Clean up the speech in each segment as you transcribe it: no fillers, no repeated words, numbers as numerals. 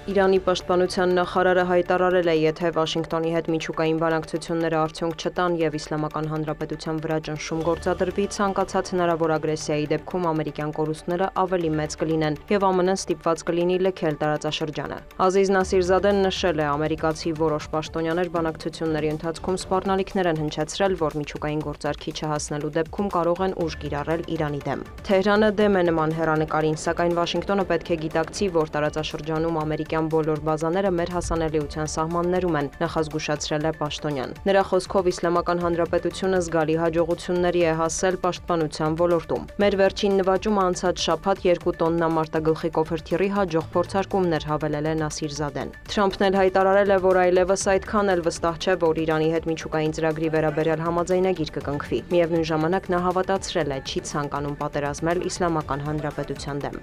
Իրանի պաշտպանության նախարարը հայտարարել է, եթե Վաշինգտոնի հետ միջուկային բանակցությունները արդյունք չտան եւ Իսլամական Հանրապետության վրա ճնշում գործադրվի, ցանկացած հնարավոր ագրեսիայի դեպքում ամերիկյան կորուստները ավելի մեծ կլինեն եւ ԱՄՆ-ն ստիպված կլինի լքել տարածաշրջանը։ Ազիզ Նասիրզադեն նշել է, ամերիկացի որոշ պաշտոնյաներ բանակցությունների ընթացքում սպառնալիքներ են հնչեցրել, որ միջուկային գործարքի չհասնելու դեպքում կարող են ուժ կիրառել Իրանի դեմ։ Թեհրանը դեմ է նման հեռանկարին, սակայն Վաշինգտոնը պետք է գիտակցի, որ տարածաշրջանում ամերիկյան բոլոր բազաները մեր հասանելիության սահմաններում են, նախազգուշացրել է պաշտոնյան։ Նրա խոսքով Իսլամական Հանրապետությունը զգալի հաջողությունների է հասել պաշտպանության ոլորտում։ Մեր վերջին նվաճումը անցած շաբաթ 2 տոննա մարտագլխի կոֆրթիրի հաջող փորձարկումներ, հավելել է Նասիրզադեն։ Թրամփն էլ հայտարարել է, որ այլևս այդքան էլ վստահ չէ, որ Իրանի հետ միջուկային ծրագրի վերաբերյալ համաձայնագիր կկնքվի։ Միևնույն ժամանակ նա հավատացրել է, չի ցանկանում պատերազմել Իսլամական Հանրապետության դեմ։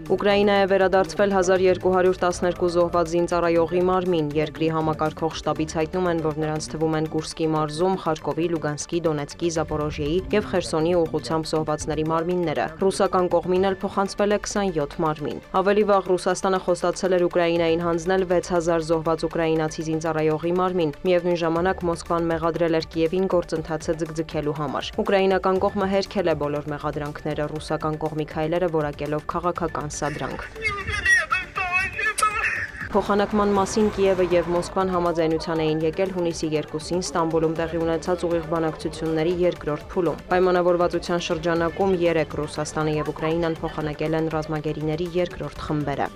Ուկրաինա է վերադարձվել 1212 զոհված զինծառայողի մարմին։ Երկրի համակարգող շտաբից հայտնում են, որ նրանց թվում են Կուրսկի մարզում, Խարկովի, Լուգանսկի, Դոնեցկի, Զապորոժիեի եւ Խերսոնի ուղղությամբ զոհվածների մարմինները։ Ռուսական կողմին էլ փոխանցվել է 27 մարմին։ Ավելի վաղ Ռուսաստանը խոստացել էր Ուկրաինային հանձնել 6000 զոհված ուկրաինացի զինծառայողի մարմին։ Միևնույն ժամանակ Մոսկվան մեղադրել էր Կիևին գործընթացը ձգձգելու համար։ Ուկրաինական կողմը հերքել է բոլոր մեղադրանքները, ռուսական կողմի քայլերը որակելով քաղաքական սադրանք։ Փոխանակման մասին Կիևը եւ Մոսկվան համաձայնության էին եկել հունիսի 2-ին Ստամբուլում տեղի ունեցած ուղիղ բանակցությունների երկրորդ փուլում։ Պայմանավորվածության շրջանակում 3 Ռուսաստանը եւ Ուկրաինան փոխանակել են ռազմագերիների երկրորդ խմբերը։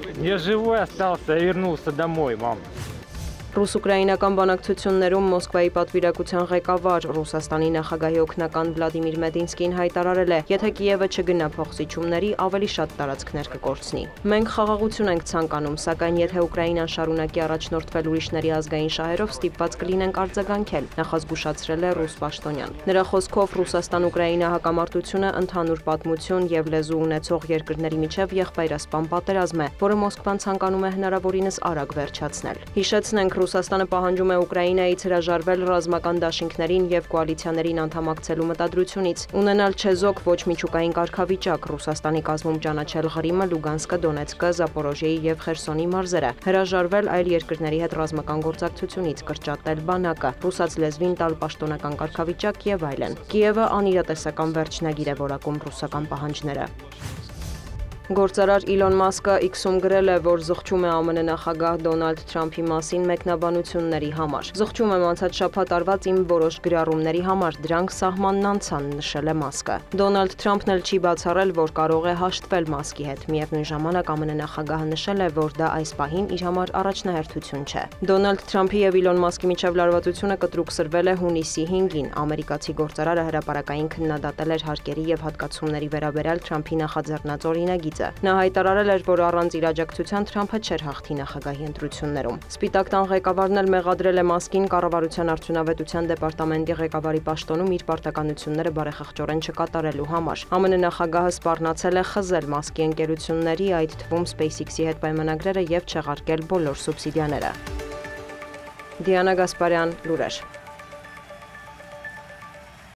Ռուս-ուկրաինական բանակցություններում Մոսկվայի պատվիրակության ղեկավար Ռուսաստանի նախագահի օգնական Վլադիմիր Մեդինսկին հայտարարել է, եթե Կիևը չգնա փոխզիջումների, ավելի շատ տարածքներ կկորցնի։ Մենք խաղաղություն ենք ցանկանում, սակայն եթե Ուկրաինան շարունակի առաջնորդվել ուրիշների ազգային շահերով, ստիպված կլինենք արձագանքել, նախազգուշացրել է ռուս պաշտոնյան։ Նրա խոսքով Ռուսաստան-Ուկրաինա հակամարտությունը ընդհանուր պատմություն եւ լեզու ունեցող երկրների միջև եղբայրասպան պատերազմ է, որը Մոսկվան ցանկանում է հնարավորինս արագ վերջացնել։ Հիշեցնենք, Ռուսաստանը պահանջում է Ուկրաինայից հրաժարվել ռազմական դաշինքներին եւ կոալիցիաներին անդամակցելու մտադրությունից, ունենալ չեզոք ոչ միջուկային կարգավիճակ, Ռուսաստանի կազմում ճանաչել Ղրիմը, Լուգանսկը, Դոնեցկը, Զապորոժիեի եւ Խերսոնի մարզերը, հրաժարվել այլ երկրների հետ ռազմական գործակցությունից, կրճատել բանակը, ռուսաց լեզվին տալ պաշտոնական կարգավիճակ եւ այլն։ Կիևը անիրատեսական վերջնագիր է որակում ռուսական պահանջները։ Գործարար Իլոն Մասկը X-ում գրել է, որ զղջում է ԱՄՆ նախագահ Դոնալդ Թրամփի մասին մեկնաբանությունների համար։ Զղջում եմ անցած շաբաթ արված իմ որոշ գրառումների համար, դրանք սահմանն անցան, նշել է Մասկը։ Դոնալդ Թրամփն էլ չի բացառել, որ կարող է հաշտվել Մասկի հետ։ Միևնույն ժամանակ ԱՄՆ նախագահը նշել է, որ դա այս պահին իր համար առաջնահերթություն չէ։ Դոնալդ Թրամփի եւ Իլոն Մասկի միջև լարվածությունը կտրուկ սրվել է հունիսի 5-ին։ Ամերիկացի գործարարը հրապարակային քննադատել էր հարկերի եւ հատկացումների վերաբերյալ Թրամփի նախաձեռնած օրինագիծը։ Նա հայտարարել էր, որ առանց իր աջակցության Թրամփը չէր հաղթի նախագահի ընտրություններում։ Սպիտակ տան ղեկավարն էլ մեղադրել է Մասկին կառավարության արդյունավետության դեպարտամենտի ղեկավարի պաշտոնում իր պարտականությունները բարեխղճորեն չկատարելու համար։ ԱՄՆ նախագահը սպառնացել է խզել Մասկի ընկերությունների, այդ թվում SpaceX-ի հետ պայմանագրերը եւ չեղարկել բոլոր սուբսիդիաները։ Դիանա Գասպարյան, լուրեր։